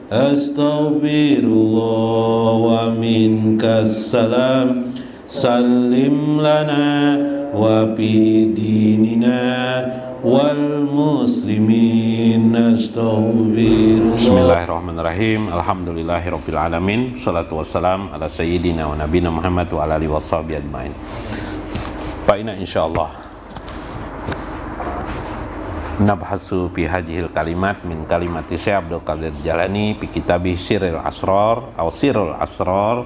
astaghfirullah wa minkas salam sallim lana wa fi dinina wal muslimin astaghfirullah. Bismillahirrahmanirrahim. Alhamdulillahirabbil alamin. Shalatu wassalam ala sayyidina wa nabiyina Muhammad wa ala alihi washabihi ajmain. Fa inna insyaallah nabhasu fi hadhil kalimat min kalimati Syekh Abdul Qadir Jailani fi kitabih Sirrul Asrar atau Sirrul Asrar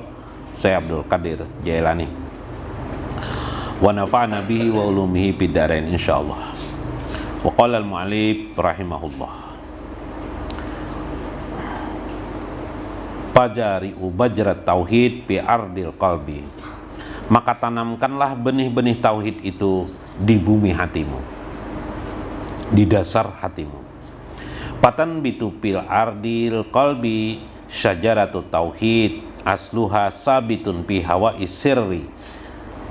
Syekh Abdul Qadir Jailani wa nafa'na bihi wa ulumihi fid dharain insyaallah. Wa qala al-mu'allif rahimahullah, fajari'u bajrat tauhid fi ardil qalbi, maka tanamkanlah benih-benih tauhid itu di bumi hatimu, di dasar hatimu. Patan bitu pil ardil qalbi syajaratu tauhid asluha sabitun fi hawa isirri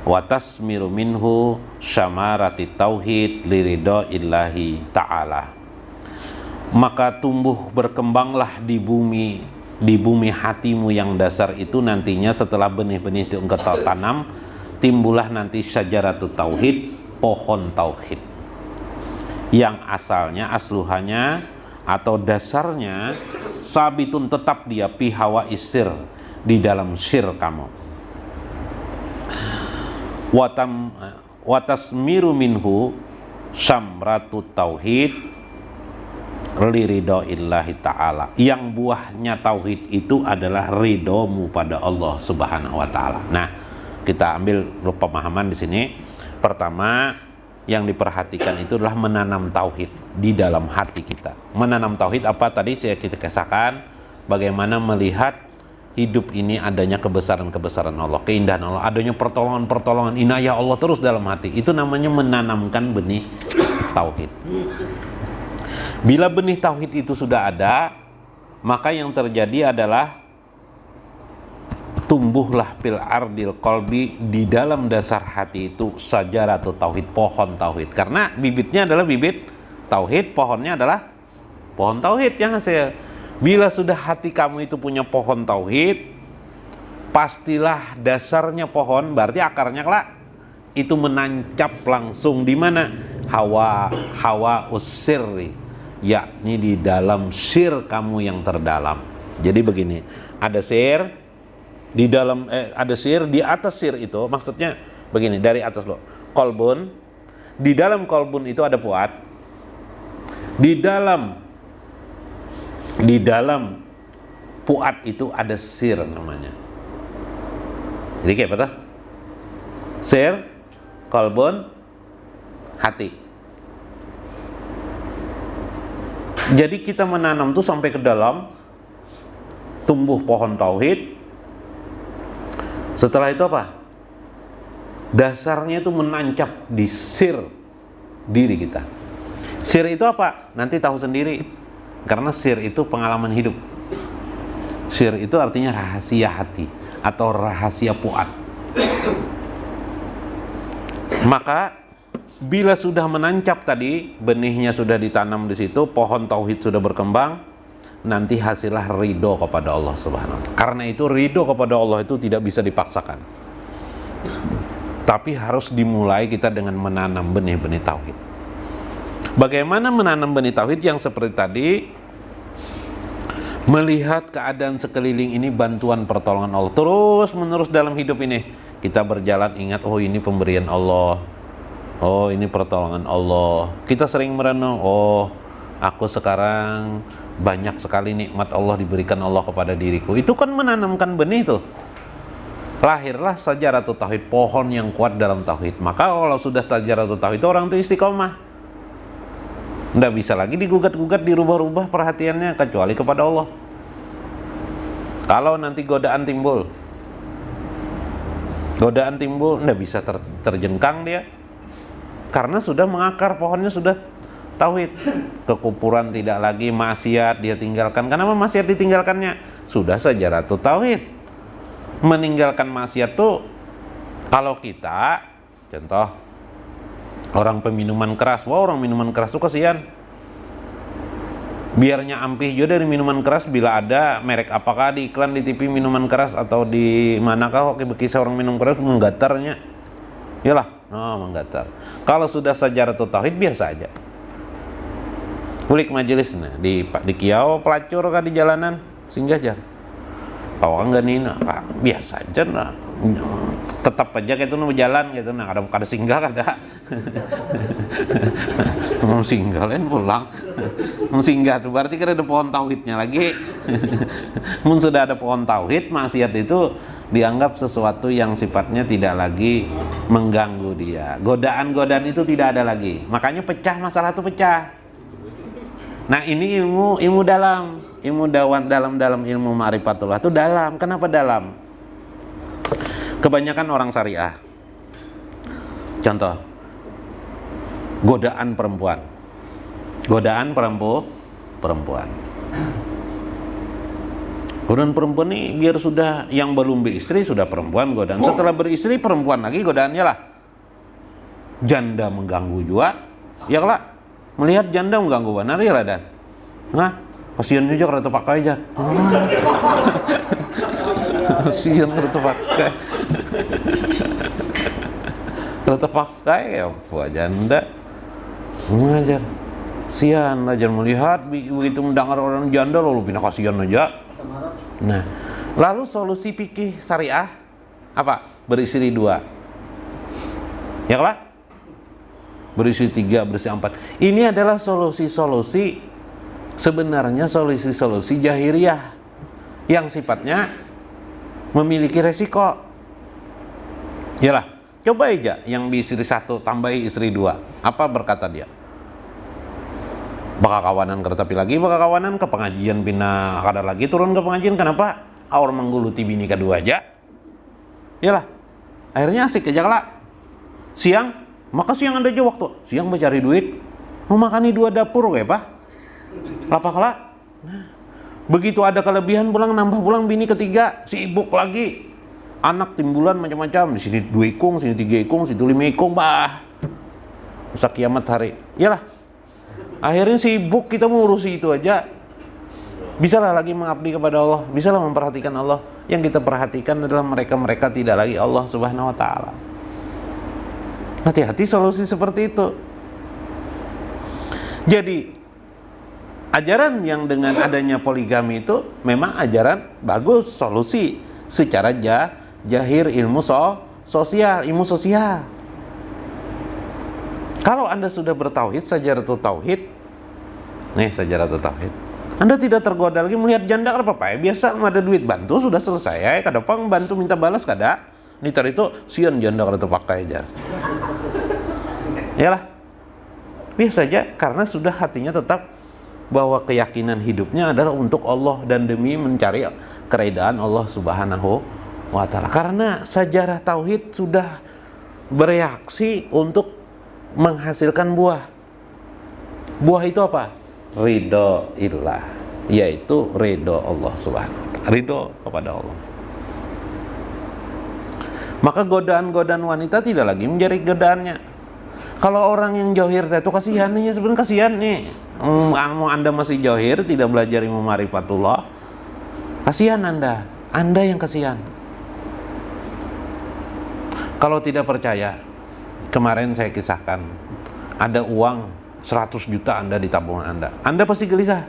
wa tasmiru minhu syamarati tauhid liridho illahi ta'ala. Maka tumbuh berkembanglah di bumi hatimu yang dasar itu nantinya setelah benih-benih itu engkau tanam, timbullah nanti syajaratu tauhid, pohon tauhid yang asalnya, asluhanya atau dasarnya sabitun, tetap dia pihawa isir, di dalam sir kamu. Watasmiru minhu syamratu tauhid liridho illahi ta'ala, yang buahnya tauhid itu adalah ridhomu pada Allah subhanahu wa ta'ala. Nah, kita ambil pemahaman di sini. Pertama, yang diperhatikan itu adalah menanam tauhid di dalam hati kita. Menanam tauhid apa tadi saya kita kisahkan, bagaimana melihat hidup ini adanya kebesaran-kebesaran Allah, keindahan Allah, adanya pertolongan-pertolongan, inayah Allah terus dalam hati. Itu namanya menanamkan benih tauhid. Bila benih tauhid itu sudah ada, maka yang terjadi adalah tumbuhlah fil ardil qalbi, di dalam dasar hati itu sajaratu tauhid, pohon tauhid. Karena bibitnya adalah bibit tauhid, pohonnya adalah pohon tauhid. Jangan saya, bila sudah hati kamu itu punya pohon tauhid, pastilah dasarnya pohon, berarti akarnya kelak itu menancap langsung di mana? Hawa usirri, yakni di dalam sir kamu yang terdalam. Jadi begini, ada sir di dalam ada sir, di atas sir itu maksudnya begini, dari atas lo kolbun, di dalam kolbun itu ada puat, di dalam puat itu ada sir namanya. Jadi kayak apa tuh? Sir, kolbun, hati. Jadi kita menanam tuh sampai ke dalam, tumbuh pohon tauhid. Setelah itu apa? Dasarnya itu menancap di sir diri kita. Sir itu apa? Nanti tahu sendiri. Karena sir itu pengalaman hidup. Sir itu artinya rahasia hati atau rahasia puat. Maka bila sudah menancap tadi, benihnya sudah ditanam di situ, pohon tauhid sudah berkembang, nanti hasillah ridho kepada Allah subhanahu wa ta'ala. Karena itu ridho kepada Allah itu tidak bisa dipaksakan, tapi harus dimulai kita dengan menanam benih-benih tauhid. Bagaimana menanam benih tauhid? Yang seperti tadi, melihat keadaan sekeliling ini bantuan pertolongan Allah terus menerus dalam hidup ini. Kita berjalan ingat, oh ini pemberian Allah, oh ini pertolongan Allah. Kita sering merenung, oh aku sekarang banyak sekali nikmat Allah diberikan Allah kepada diriku. Itu kan menanamkan benih tuh. Lahirlah sajaratu tauhid, pohon yang kuat dalam tauhid. Maka kalau sudah sajaratu tauhid, orang itu istiqomah. Nggak bisa lagi digugat-gugat, dirubah-rubah perhatiannya kecuali kepada Allah. Kalau nanti godaan timbul, nggak bisa terjengkang dia. Karena sudah mengakar, pohonnya sudah tauhid. Kekufuran tidak lagi, maksiat dia tinggalkan. Kenapa maksiat ditinggalkannya? Sudah sajaratu tauhid. Meninggalkan maksiat tuh, kalau kita contoh orang peminuman keras, wah orang minuman keras tuh kasihan. Biarnya ampih juga dari minuman keras, bila ada merek apakah di iklan di TV minuman keras atau di manakah kisah orang minum keras menggatarnya. Yalah, menggatar. Kalau sudah Sajaratut Tauhid biasa aja. Kulik majelis nah, di kiau pelacur kah di jalanan singgah jar. Kau enggak nina, biasa aja nah. Tetap aja kayak itu berjalan gitu nah, kada singgah kada. Mau singgah lain pulang. Mau singgah tuh berarti kan ada pohon tauhidnya lagi. Mun sudah ada pohon tauhid, maksiat itu dianggap sesuatu yang sifatnya tidak lagi mengganggu dia. Godaan-godaan itu tidak ada lagi. Makanya pecah, masalah itu pecah. Nah, ini ilmu dalam, dalam ilmu ma'rifatullah itu dalam. Kenapa dalam? Kebanyakan orang syariah, contoh godaan perempuan godaan perempuan nih biar sudah yang belum beristri sudah perempuan godaan, setelah beristri perempuan lagi godaannya lah. Janda mengganggu juga ya lah, melihat janda mengganggu benar ya lah dan kasihan juga kalau terpakai aja. Kasihan kalau terpakai. Kalau terpakai ya apa janda ngajar. Sian aja melihat begitu mendengar orang janda lalu pindah kasihan aja. Nah, lalu solusi fikih syariah apa? Beristri 2. Ya lah? Beristri 3, beristri 4. Ini adalah solusi-solusi sebenarnya solusi-solusi jahiliyah yang sifatnya memiliki resiko. Yalah, coba aja yang di istri 1 tambahi istri 2. Apa berkata dia? Bakal kawanan ke tapi lagi bakal kawanan ke pengajian pindah kadar lagi turun ke pengajian. Kenapa? Orang menggeluti bini kedua aja. Yalah, akhirnya asik aja lah. Siang, maka siang ada aja waktu. Siang mencari duit, memakani 2 dapur kayak apa? Lapak lah. Nah, begitu ada kelebihan pulang nambah pulang bini ketiga, sibuk lagi. Anak timbulan macam-macam, di sini 2 ikung, sini 3 ikung, situ 5 ikung, masa kiamat hari. Iyalah. Akhirnya sibuk kita mengurusi itu aja. Bisalah lagi mengabdi kepada Allah, bisalah memperhatikan Allah. Yang kita perhatikan adalah mereka-mereka tidak lagi Allah Subhanahu wa taala. Hati-hati solusi seperti itu. Jadi ajaran yang dengan adanya poligami itu memang ajaran bagus, solusi secara jahir ilmu sosial, ilmu sosial. Kalau Anda sudah bertauhid, Sajaratut Tauhid, nih Sajaratut Tauhid, Anda tidak tergoda lagi melihat janda kan apa-apa ya, biasa ada duit bantu sudah selesai ya, kada pang bantu minta balas kada. Nitar itu sian janda kada terpakai aja. Yalah, biasa aja karena sudah hatinya tetap bahwa keyakinan hidupnya adalah untuk Allah dan demi mencari keridaan Allah Subhanahu wa taala. Karena sajarah tauhid sudah bereaksi untuk menghasilkan buah. Buah itu apa? Ridho illah, yaitu ridho Allah Subhanahu wa taala, ridho kepada Allah. Maka godaan-godaan wanita tidak lagi menjadi godaannya. Kalau orang yang jauhir itu kasihan nih, sebenarnya kasihan nih. Anda masih jauhir, tidak belajar ilmu ma'rifatullah, kasihan Anda yang kasihan. Kalau tidak percaya, kemarin saya kisahkan, ada uang 100 juta Anda di tabungan Anda pasti gelisah.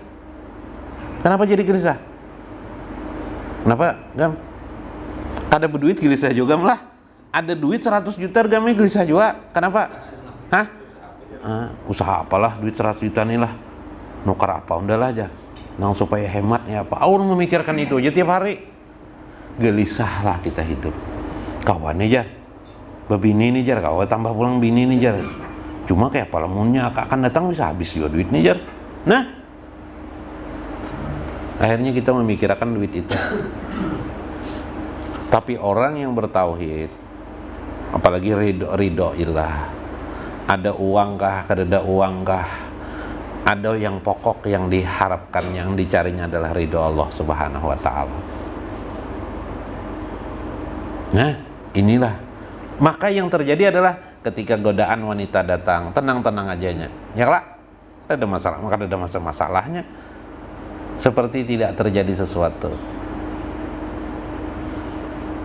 Kenapa jadi gelisah? Kenapa? Gam? Ada berduit gelisah juga malah. Ada duit 100 juta gamnya gelisah juga. Kenapa? Usaha apalah duit 100 juta nih lah. Nukar apa? Udahlah aja. Nang supaya hemat ya apa? Orang memikirkan itu aja tiap hari. Gelisahlah kita hidup. Kawan nih jar. Bebini nih jar, kawan tambah pulang bini nih jar. Cuma kayak palamunnya akan datang bisa habis juga duit nih jar. Nah, akhirnya kita memikirkan duit itu. Tapi orang yang bertauhid, apalagi ridho ilah, ada uang kah, kada uang kah, ada yang pokok yang diharapkan, yang dicarinya adalah ridho Allah Subhanahu wa taala. Nah, inilah. Maka yang terjadi adalah ketika godaan wanita datang, tenang-tenang ajanya. Ya lah, ada masalah, maka ada masalahnya. seperti tidak terjadi sesuatu.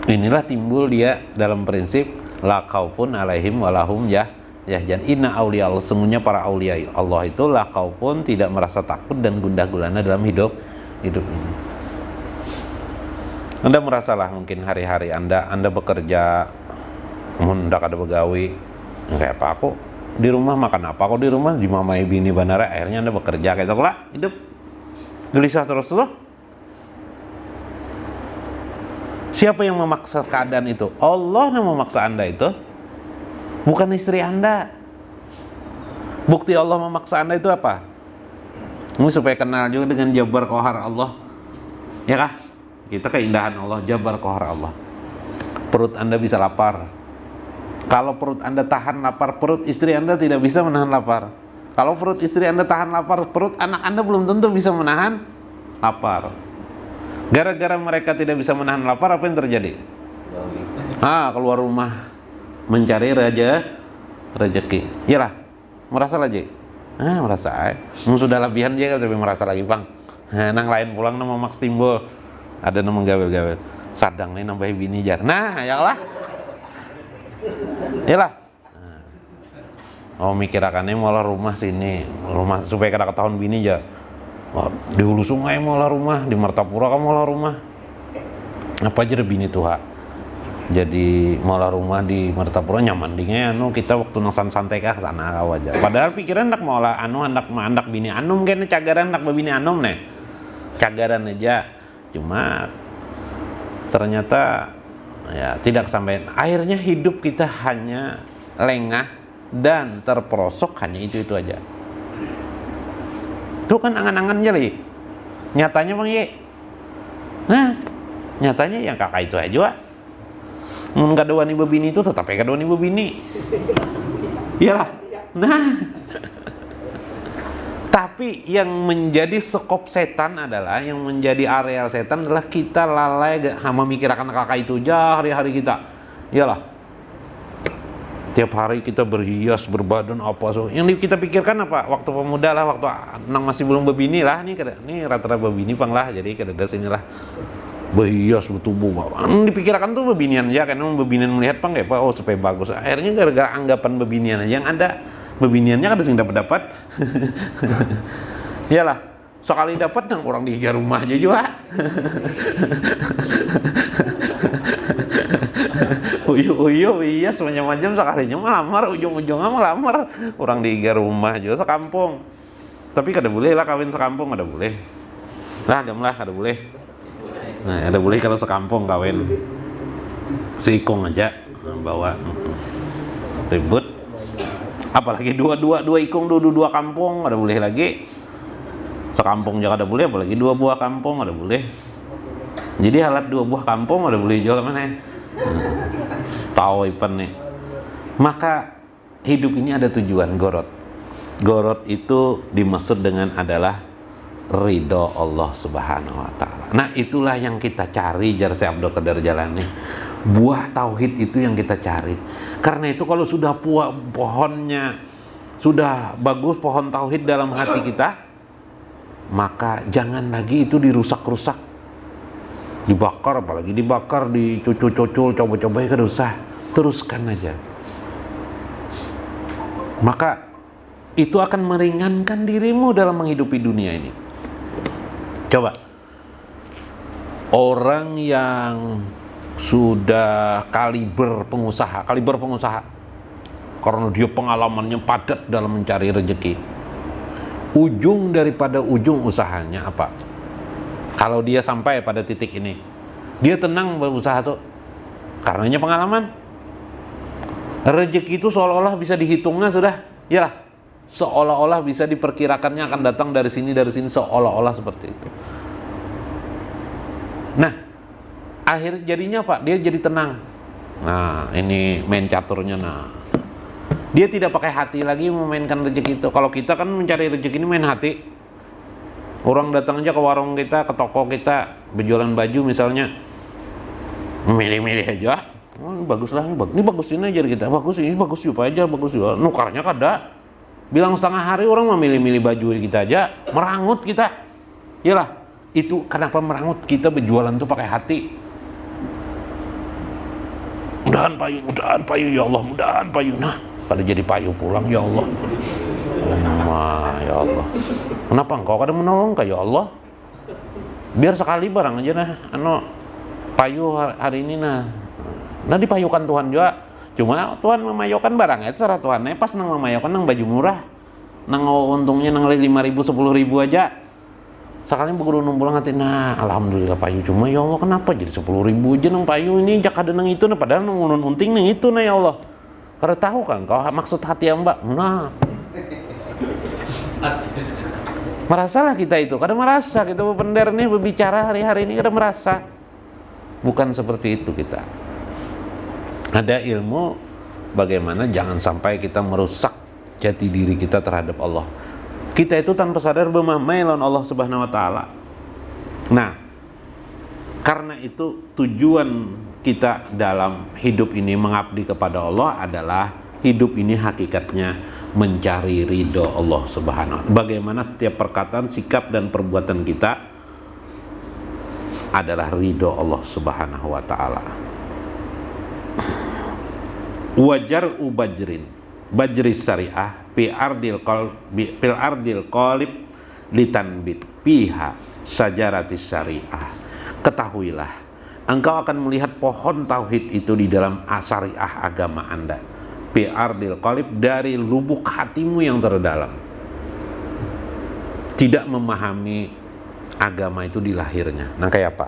Inilah timbul dia dalam prinsip la khaufun alaihim walahum yahzan. Inna auliya Allah, semuanya para aulia Allah itu la khaufun, tidak merasa takut dan gundah gulana dalam hidup ini. Anda merasalah mungkin hari-hari Anda bekerja, hendak ada begawi, kayak apa aku di rumah makan apa aku di rumah dimamai bini bandara, akhirnya Anda bekerja kayak lah hidup gelisah terus tuh. Siapa yang memaksa keadaan itu? Allah yang memaksa Anda itu, bukan istri Anda. Bukti Allah memaksa Anda itu apa? Ini supaya kenal juga dengan Jabbar Qahar Allah, ya kah? Kita keindahan Allah, Jabbar Qahar Allah. Perut Anda bisa lapar. Kalau perut Anda tahan lapar, perut istri Anda tidak bisa menahan lapar. Kalau perut istri Anda tahan lapar, perut anak Anda belum tentu bisa menahan lapar. Gara-gara mereka tidak bisa menahan lapar, apa yang terjadi? Keluar rumah mencari rezeki. Iyalah, merasa lagi. Merasa. Sudah lebihan dia tapi merasa lagi, Bang. Nang lain pulang nama maks timbul. Ada nama gawel-gawel. Sadang nih nambah bini jar. Nah, ya Allah. Iyalah. Mikir akannya malah rumah sini, rumah supaya kada ketahuan bini aja. Di hulu sungai malah rumah, di Martapura kamu malah rumah. Apa aja ada bini tuh, jadi malah rumah di Martapura nyaman dingnya kita waktu nang santai kah sana kau aja. Padahal pikiran hendak malah hendak bini anum kene cagaran hendak bini anum nih. Cagaran aja. Cuma ternyata ya tidak sampai. Akhirnya hidup kita hanya lengah dan terperosok hanya itu aja. Itu kan angan-angan jeli. Nyatanya Bang Ye. Nah, nyatanya yang kakak itu aja. Mun kadua nih bebini itu tetap kadua nih bebini. Iyalah. Nah. Tapi yang menjadi skop setan adalah, yang menjadi areal setan adalah kita lalai memikirkan kakak itu aja hari-hari kita. Iyalah. Tiap hari kita berhias, berbadan apa so. Yang kita pikirkan apa? Waktu pemuda lah, waktu nang masih belum bebini lah. Nih rata-rata bebini Bang lah. Jadi kada ada sinilah berhias, bertubuh. Dipikirkan tuh bebinian aja, karena bebinian melihat Bang kayak apa? Supaya bagus. Akhirnya gara-gara anggapan bebinian aja yang ada. Bebiniannya kada sing dapat. Iyalah. Sekali dapat nang orang di rumah aja juga. Uyuh, iya semacam-macam sekalinya melamar, ujung-ujungnya melamar orang di rumah juga sekampung. Tapi kada boleh lah kawin sekampung, kada boleh. Lah, kada boleh. Nah, ada boleh kalau sekampung kawin. Seikong aja bawa ribut. Apalagi dua ikung, dua kampung, kada boleh lagi. Sekampung juga kada boleh, apalagi 2 buah kampung kada boleh. Jadi halat 2 buah kampung kada boleh juga mana. Tahu ipan nih. Maka hidup ini ada tujuan, gorot. Gorot itu dimaksud dengan adalah ridho Allah Subhanahu wa Ta'ala. Nah, itulah yang kita cari jar Syekh Abdul Qadir Jalani. Buah tauhid itu yang kita cari. Karena itu kalau sudah pohonnya sudah bagus, pohon tauhid dalam hati kita, maka jangan lagi itu dirusak-rusak. Dibakar, apalagi dibakar, dicucul-cucul, coba-coba ya kada usah. Teruskan aja. Maka itu akan meringankan dirimu dalam menghidupi dunia ini. Coba. Orang yang sudah kaliber pengusaha, karena dia pengalamannya padat dalam mencari rezeki. Ujung daripada ujung usahanya apa? Kalau dia sampai pada titik ini, dia tenang berusaha tuh, karenanya pengalaman. Rezeki itu seolah-olah bisa dihitungnya sudah, iyalah, seolah-olah bisa diperkirakannya akan datang dari sini, seolah-olah seperti itu. Nah, akhir jadinya Pak, dia jadi tenang. Nah, ini main caturnya. Nah, dia tidak pakai hati lagi memainkan rezeki itu. Kalau kita kan mencari rezeki ini main hati. Orang datang aja ke warung kita, ke toko kita, berjualan baju misalnya, milih-milih aja. Oh, bagus lah, ini bagus ini aja kita. Ini bagus juga aja, bagus juga. Nukarnya kada. Bilang setengah hari orang memilih-milih baju kita aja, merangut kita. Iyalah. Itu kenapa merangut kita berjualan tuh pakai hati. Mudahan payu ya Allah, mudahan payu. Nah, pada jadi payu pulang ya Allah. Ya Allah. Kenapa engkau kada menolong ya Allah? Biar sekali barang aja nah, payu hari ini nah. Nah dipayukan Tuhan juga. Cuma Tuhan memayokan barangnya terserah Tuhannya. Pas nang memayokan nang baju murah, nang untungnya nang 5.000 10.000 aja. Sekali beguru numpul hati, nah alhamdulillah payu. Cuma ya Allah kenapa jadi 10.000 aja nang payu ini jak ada nang itu nah, padahal nang ulun unting nang itu nah ya Allah. Karena tahu kan kau maksud hati yang mbak. Nah. Merasalah kita itu, kadang merasa kita berbender nih berbicara hari-hari ini kadang merasa. Bukan seperti itu kita. Ada ilmu bagaimana jangan sampai kita merusak jati diri kita terhadap Allah. Kita itu tanpa sadar bermamai lawan Allah Subhanahu wa taala. Nah, karena itu tujuan kita dalam hidup ini mengabdi kepada Allah adalah hidup ini hakikatnya mencari ridho Allah Subhanahu wa taala. Bagaimana setiap perkataan, sikap dan perbuatan kita adalah ridho Allah Subhanahu wa taala. Wajar ubajrin bajris syariah fil ardil qalib litanbit piha sajaratis syariah. Ketahuilah, engkau akan melihat pohon tauhid itu di dalam syariah agama Anda. Fil ardil qalib, dari lubuk hatimu yang terdalam. Tidak memahami agama itu di lahirnya. Nah kayak apa?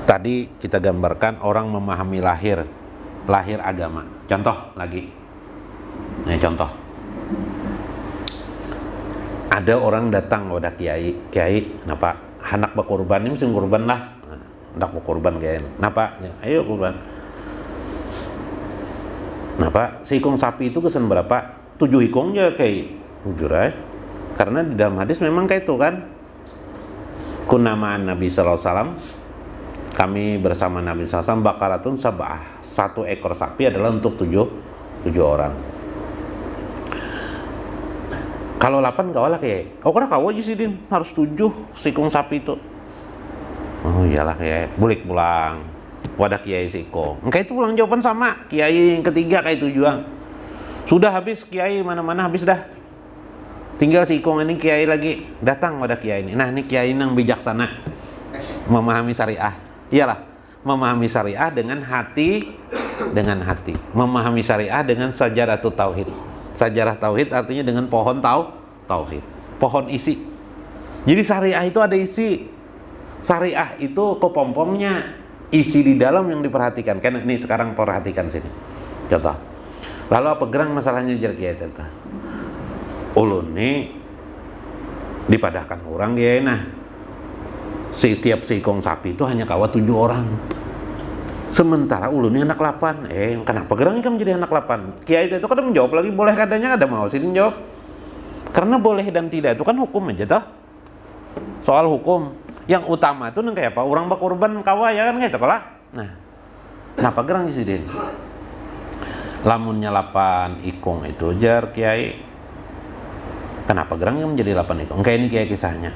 Tadi kita gambarkan orang memahami lahir agama. Contoh lagi. Nah, contoh. Ada orang datang kepada kiai, kenapa? Anak berkorban ini mesti kurban lah. Anak berkorban kiai. Kenapa? Ya, ayo kurban. Kenapa? Seikong sapi itu kesan berapa? 7 ikong aja kayak jujur aja. Karena di dalam hadis memang kayak itu kan. Kunamaan Nabi sallallahu alaihi wasallam, kami bersama Nabi SAW bakaratun sabah, 1 ekor sapi adalah untuk 7 orang. Kalau 8 kawalah kayak, oh karena kau aja sih Din, harus 7 sikung sapi itu. Oh iyalah kayak, bulik pulang, wadah kiai sikung. Engkau itu pulang jawaban sama, kiai yang ketiga kayak tujuan. Sudah habis kiai mana-mana habis dah. Tinggal sikung ini kiai lagi, datang wadah kiai ini. Nah ini kiai yang bijaksana, memahami syariah. Iyalah, memahami syariah dengan hati, memahami syariah dengan sajaratut tauhid. Sajarah tauhid artinya dengan pohon tauhid, pohon isi. Jadi syariah itu ada isi. Syariah itu kepompongnya, isi di dalam yang diperhatikan. Kan ini sekarang perhatikan sini. Contoh. Lalu apa gerang masalahnya jerkiai itu? Ulun nih dipadahkan orang ya nah. Setiap seikong sapi itu hanya kawa 7 orang. Sementara ulunnya anak 8. Kenapa gerang ikan menjadi anak 8? Kiai itu kadang menjawab lagi, boleh kadanya ada mau sih jawab. Karena boleh dan tidak itu kan hukum aja toh. Soal hukum. Yang utama itu kayak apa? Orang berkorban kawa ya kan kayak itu kalah. Nah. Kenapa gerang sih Din? Lamunnya 8 ikong itu jar kiai. Kenapa gerang yang menjadi 8 ikong? Kayak ini kiai kisahnya.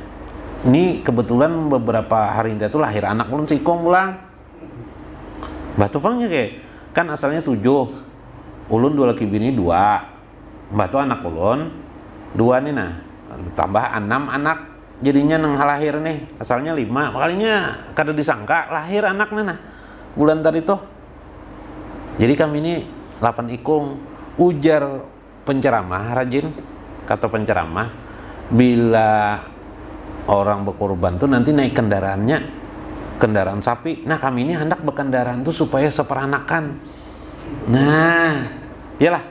Ini kebetulan beberapa hari itu lahir anak ulun sikong pulang. Batu pangnya kayak kan asalnya 7. Ulun 2 laki bini 2. Batu anak ulun 2 nih nah. Tambah 6 anak. Jadinya nang lahir nih asalnya 5. Makanya kada disangka lahir anaknya nah. Bulan tadi tuh. Jadi kami ini 8 ikung. Ujar penceramah rajin, kata penceramah, bila orang berkorban tuh nanti naik kendaraan sapi. Nah kami ini hendak berkendaraan tuh supaya seperanakan. Nah iyalah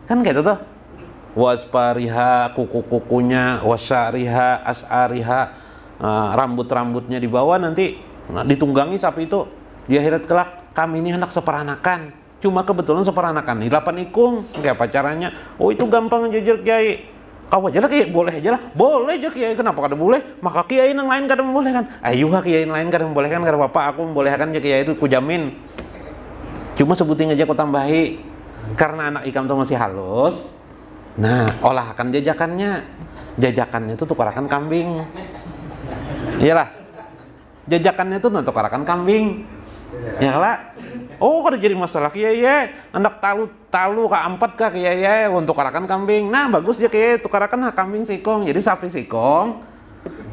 kan kayak itu tuh, waspariha kuku-kukunya, wasyariha asariha, rambut-rambutnya dibawa nanti ditunggangi sapi itu di akhirat kelak. Kami ini hendak seperanakan, cuma kebetulan seperanakan nih 8 ikung. Kayak apa caranya? Oh itu gampang jujur kiai. Kau aja lah kiai, boleh aja lah, boleh aja kiai. Kenapa kada boleh? Maka kiai yang lain kada membolehkan. Ayo kiai yang lain kada membolehkan, kada apa-apa. Aku membolehkan aja kiai itu, ku jamin. Cuma sebutin aja ku tambahi. Karena anak ikam itu masih halus. Nah, olahkan jajakannya. Jajakannya itu tukarakan kambing. Iyalah. Jajakannya itu untuk arakan kambing. Ya lah. Oh, kada jadi masalah kiai ya. Hendak talu ka empat ka kiai ya untuk arakan kambing. Nah, bagus ya kiai tukarakan kambing sikong. Jadi sapi sikong,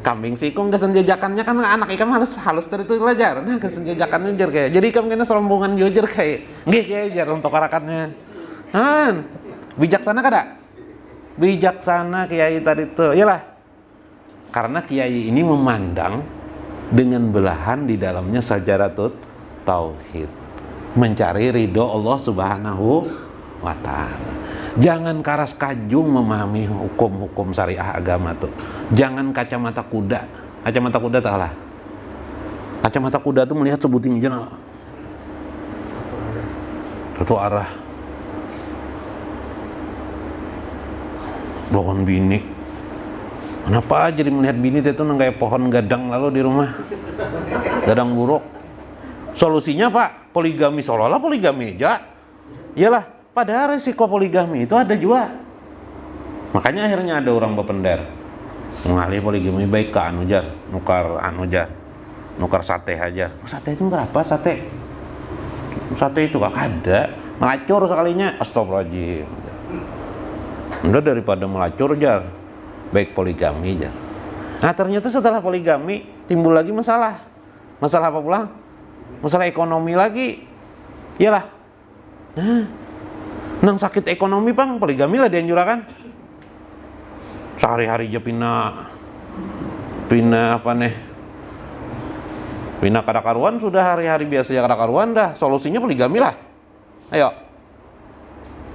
kambing sikong gasan jajakannya kan anak ikam halus dari itu belajar. Nah, gasan jajakannya jer kayak. Jadi ikam kena serombongan jojer kayak. Nggih kiai jar untuk arakannya. Bijaksana kada? Bijaksana kiai tadi itu. Iyalah. Karena kiai ini memandang dengan belahan di dalamnya sajaratut tauhid, mencari ridho Allah Subhanahu wa ta'ala. Jangan karas kajung memahami hukum-hukum syariah agama tuh. Jangan kacamata kuda. Kacamata kuda tak lah. Kacamata kuda tuh melihat sebuting aja satu arah. Blokon bini. Kenapa jadi melihat bini itu kayak pohon gadang lalu di rumah. Gadang buruk. Solusinya Pak, poligami, seolah-olah poligami aja. Iyalah, padahal resiko poligami itu ada juga. Makanya akhirnya ada orang berpendar mengalih poligami baik ke anujar, nukar sate aja. Sate itu berapa sate? Sate itu gak ada, melacur sekalinya, astagfirullahaladzim. Udah daripada melacur jar, baik poligami aja. Nah ternyata setelah poligami timbul lagi masalah. Masalah apa pula? Masalah ekonomi lagi. Iyalah. Nah, nang sakit ekonomi Bang, poligami lah dianjurkan. Sehari-hari aja pina apa nih? Pina kada karuan sudah hari-hari biasa ya kada karuan dah. Solusinya poligami lah. Ayo.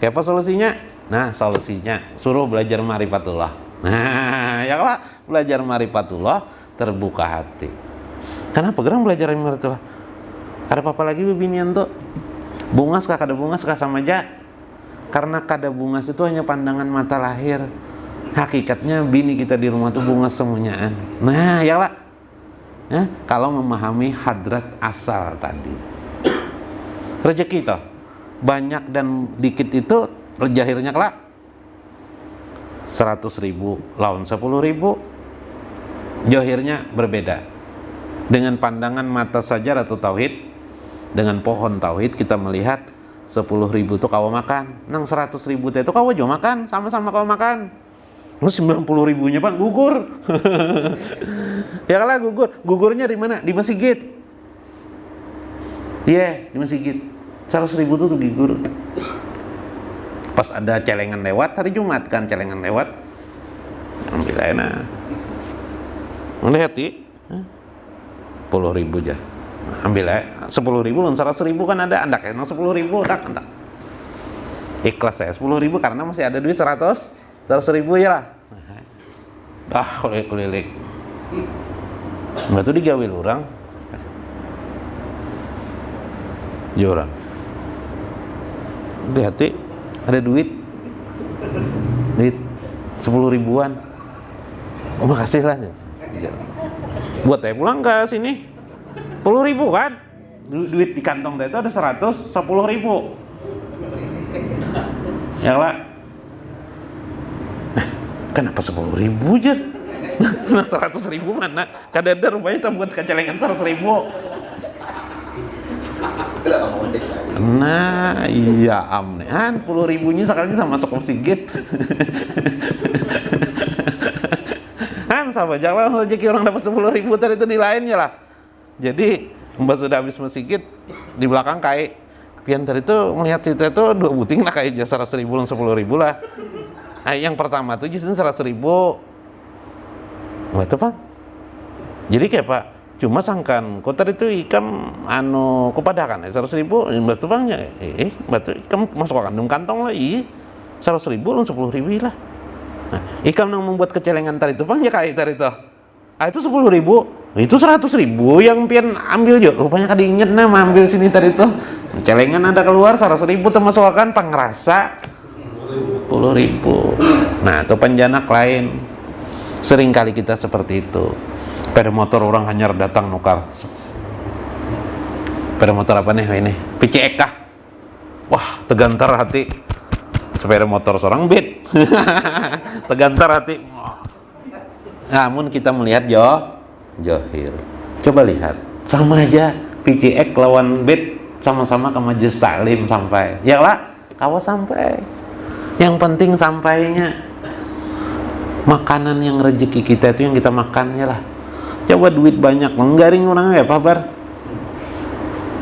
Kayak apa solusinya? Nah, solusinya suruh belajar ma'rifatullah. Nah, ya Pak, belajar ma'rifatullah, terbuka hati. Kenapa gerang belajar ma'rifatullah? Ada apa lagi bebinian tuh? Bungas kah kada bungas kah sama aja? Karena kada bungas itu hanya pandangan mata lahir. Hakikatnya bini kita di rumah tuh bungas semuanya. Nah, ya lah. Kalau memahami hadrat asal tadi. Rezeki itu banyak dan dikit itu jahirnya kelak 100.000 lawan 10.000. Jahirnya berbeda. Dengan pandangan mata saja atau tauhid, dengan pohon tauhid kita melihat 10.000 itu kau makan, nang 100.000 itu kau juga makan, sama-sama kau makan. Lu 90.000-nya Pak gugur. Ya kalah gugurnya di mana? Di masjid. Iya, di masjid. 100.000 tuh gugur. Pas ada celengan lewat hari Jumat kan, celengan lewat, ambil aja nah. Melihat 10.000 aja. Ambil aja 10.000 lawan 100.000 kan ada andak ya 10.000 andak. Ikhlas saya 10.000 karena masih ada duit 100.000 ya lah. Dah keliling. Batu digawil orang. Jorang. Lihat ada duit 10.000-an. Oh, makasih lah. Buat saya pulang ke sini 10.000 kan, duit di kantong itu ada 110.000. Ya lah. Kenapa 10.000 aja? Nah 100.000 mana? Kadang-kadang rupanya kita buat kecelengan 100.000. Nah iya amnehan 10.000-nya sekarang kita masuk masjid. Kan sama jangan rezeki orang dapat 10.000 tadi itu di lainnya lah. Jadi mbak sudah habis masjid di belakang kayak piantar itu melihat itu 2 buting lah kayak jasa 100.000 dan 10.000 lah. Nah, yang pertama tuh justru 100.000. Betul Pak. Jadi kayak Pak, cuma sangkan kotar itu ikam kupadakan 100.000 batu bangnya. Batu ikam masuk kantong lah 100.000 dan 10.000 lah. Nah, ikam yang membuat kecelengan tadi itu bangnya kayak tadi itu. Itu 10.000. Itu 100.000 yang pian ambil juga. Rupanya kada inget nama ambil sini tadi itu. Celengan ada keluar 100.000 termasukkan pengerasa 10.000. Nah, itu penjanak lain. Sering kali kita seperti itu. Sepeda motor orang hanya datang nukar. Sepeda motor apa nih ini? PCX kah? Wah, tegantar hati. Sepeda motor seorang beat. Tegantar hati. Namun kita melihat Johir. Coba lihat, sama aja PCX lawan Bet, sama-sama ke majelis taklim sampai. Ya lah, kawa sampai. Yang penting sampainya. Makanan yang rezeki kita itu yang kita makan, ya lah. Coba duit banyak, menggaring orang ya Pak,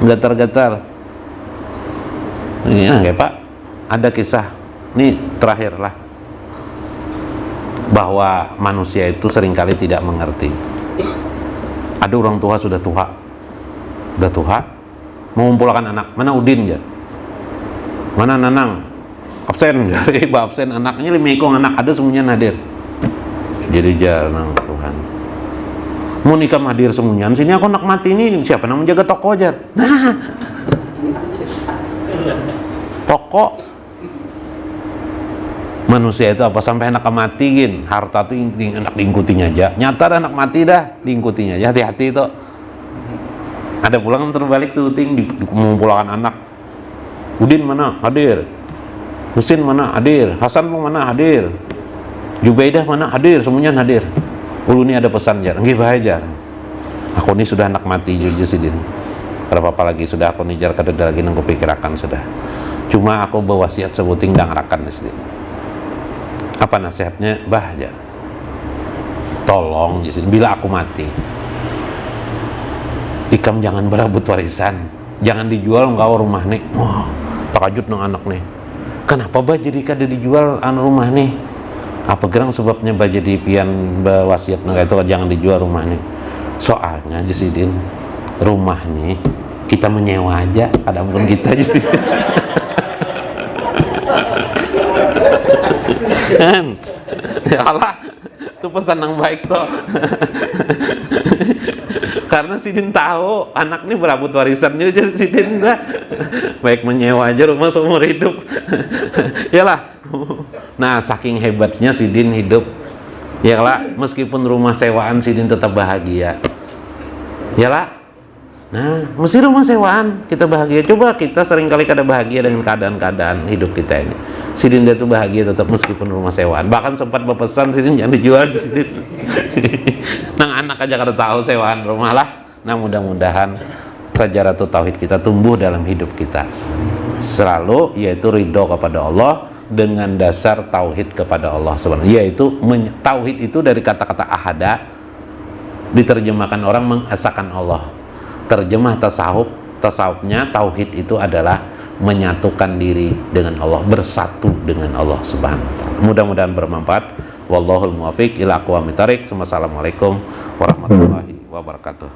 gatar-gatar. Ini ya Pak, ada kisah, ini terakhir lah, bahwa manusia itu seringkali tidak mengerti. Ada orang tua sudah tua, mengumpulkan anak, mana Udin ya, mana Nanang, absen, jadi absen anaknya limikong anak ada semuanya hadir. Jadi jarang Tuhan. Mau nikah hadir semuanya, sini aku nak mati ini siapa yang menjaga toko aja? Nah, toko manusia itu apa sampai anak matiin, harta tuh anak diingkutinya aja. Nyata anak mati dah diingkutinya aja, hati-hati itu. Ada pulang terbalik syuting mengumpulkan anak. Udin mana? Hadir. Husin mana? Hadir. Hasan mana? Hadir. Jubaidah mana? Hadir. Semuanya hadir. Ulu ini ada pesan jar. Nggih bae jar. Aku ini sudah anak mati juga sidin. Berapa lagi sudah aku nijar kada lagi nang kupikirakan sudah. Cuma aku berwasiat sebuting dang rakan sidin. Apa nasihatnya? Bah aja. Tolong jisin bila aku mati. Ikam jangan berebut warisan. Jangan dijual enggak rumah nih. Wah, takajut nang anak nih. Kenapa bah jadi kada dijual rumah nih? Apa gerang sebabnya bah jadi pian wasiat nang itu jangan dijual rumah nih. Soalnya jisidin rumah nih kita menyewa aja, ada bukan kita jisidin. Kan? Ya Allah, itu pesan yang baik toh. Karena Sidin tahu anak ini berabut warisannya, jadi Sidin dah baik menyewa aja rumah seumur hidup. Yalah. Nah, saking hebatnya Sidin hidup. Yalah, meskipun rumah sewaan Sidin tetap bahagia. Yalah. Nah, mesti rumah sewaan kita bahagia. Coba kita seringkali kada bahagia dengan keadaan-keadaan hidup kita ini. Sidin dia tuh bahagia tetap meskipun rumah sewaan. Bahkan sempat berpesan Sidin jangan dijual Sidin. Nang anak aja kada tahu sewaan rumah lah. Nah, mudah-mudahan sajaratu tauhid kita tumbuh dalam hidup kita. Selalu yaitu ridho kepada Allah dengan dasar tauhid kepada Allah sebenarnya. Yaitu tauhid itu dari kata-kata ahada diterjemahkan orang mengesahkan Allah. Terjemah tasawufnya tauhid itu adalah menyatukan diri dengan Allah, bersatu dengan Allah Subhanahu wa taala. Mudah-mudahan bermanfaat. Wallahul muwaffiq ila aqwamit thariq. Wassalamualaikum warahmatullahi wabarakatuh.